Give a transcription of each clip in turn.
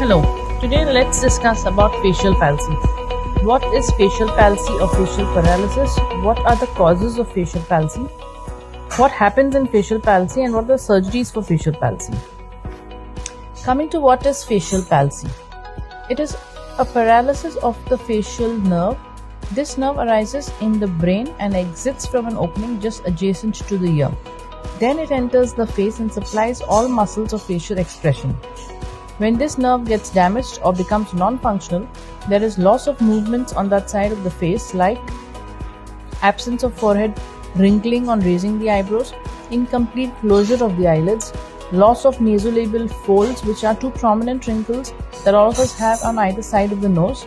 Hello, today let's discuss about facial palsy. What is facial palsy or facial paralysis? What are the causes of facial palsy? What happens in facial palsy and what are the surgeries for facial palsy? Coming to what is facial palsy. It is a paralysis of the facial nerve. This nerve arises in the brain and exits from an opening just adjacent to the ear. Then it enters the face and supplies all muscles of facial expression. When this nerve gets damaged or becomes non-functional, there is loss of movements on that side of the face, like absence of forehead, wrinkling on raising the eyebrows, incomplete closure of the eyelids, loss of nasolabial folds, which are two prominent wrinkles that all of us have on either side of the nose,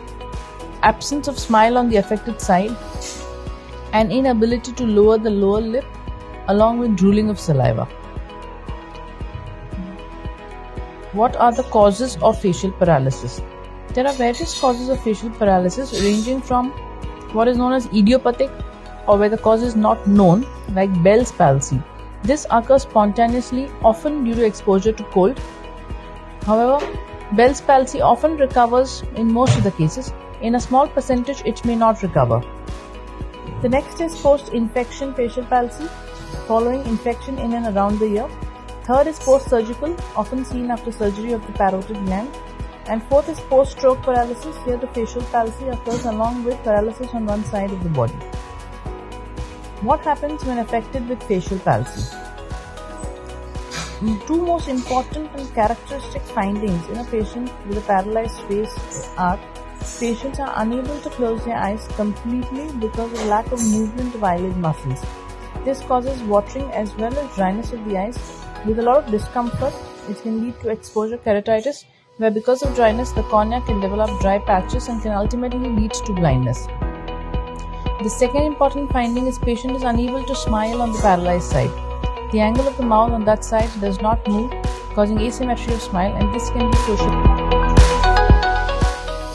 absence of smile on the affected side, and inability to lower the lower lip, along with drooling of saliva. What are the causes of facial paralysis? There are various causes of facial paralysis, ranging from what is known as idiopathic, or where the cause is not known, like Bell's palsy. This occurs spontaneously, often due to exposure to cold. However, Bell's palsy often recovers in most of the cases. In a small percentage, it may not recover. The next is post-infection facial palsy, following infection in and around the ear. Third is post-surgical, often seen after surgery of the parotid gland. And fourth is post-stroke paralysis. Here the facial palsy occurs along with paralysis on one side of the body. What happens when affected with facial palsy? Two most important and characteristic findings in a patient with a paralyzed face are: patients are unable to close their eyes completely because of lack of movement of eyelid muscles. This causes watering as well as dryness of the eyes. With a lot of discomfort, it can lead to exposure keratitis, where because of dryness, the cornea can develop dry patches and can ultimately lead to blindness. The second important finding is patient is unable to smile on the paralyzed side. The angle of the mouth on that side does not move, causing asymmetry of smile, and this can be social.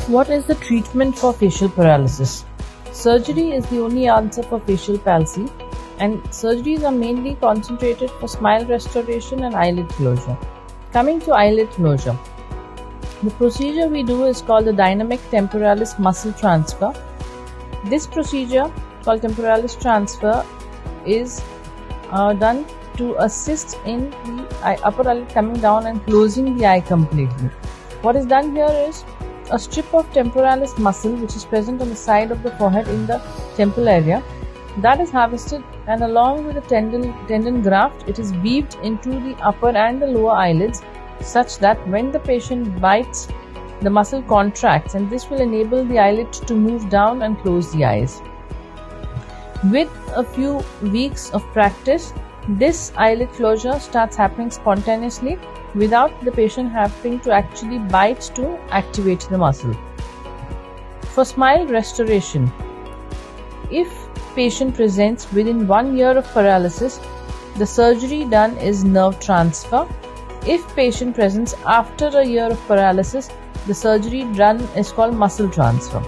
What is the treatment for facial paralysis? Surgery is the only answer for facial palsy, and surgeries are mainly concentrated for smile restoration and eyelid closure. Coming to eyelid closure, the procedure we do is called the dynamic temporalis muscle transfer. This procedure, called temporalis transfer, is done to assist in the upper eyelid coming down and closing the eye completely. What is done here is a strip of temporalis muscle, which is present on the side of the forehead in the temple area, that is harvested, and along with a tendon graft, it is weaved into the upper and the lower eyelids, such that when the patient bites, the muscle contracts, and this will enable the eyelid to move down and close the eyes. With a few weeks of practice, this eyelid closure starts happening spontaneously without the patient having to actually bite to activate the muscle. For smile restoration, if patient presents within 1 year of paralysis, the surgery done is nerve transfer. If patient presents after a year of paralysis, the surgery done is called muscle transfer.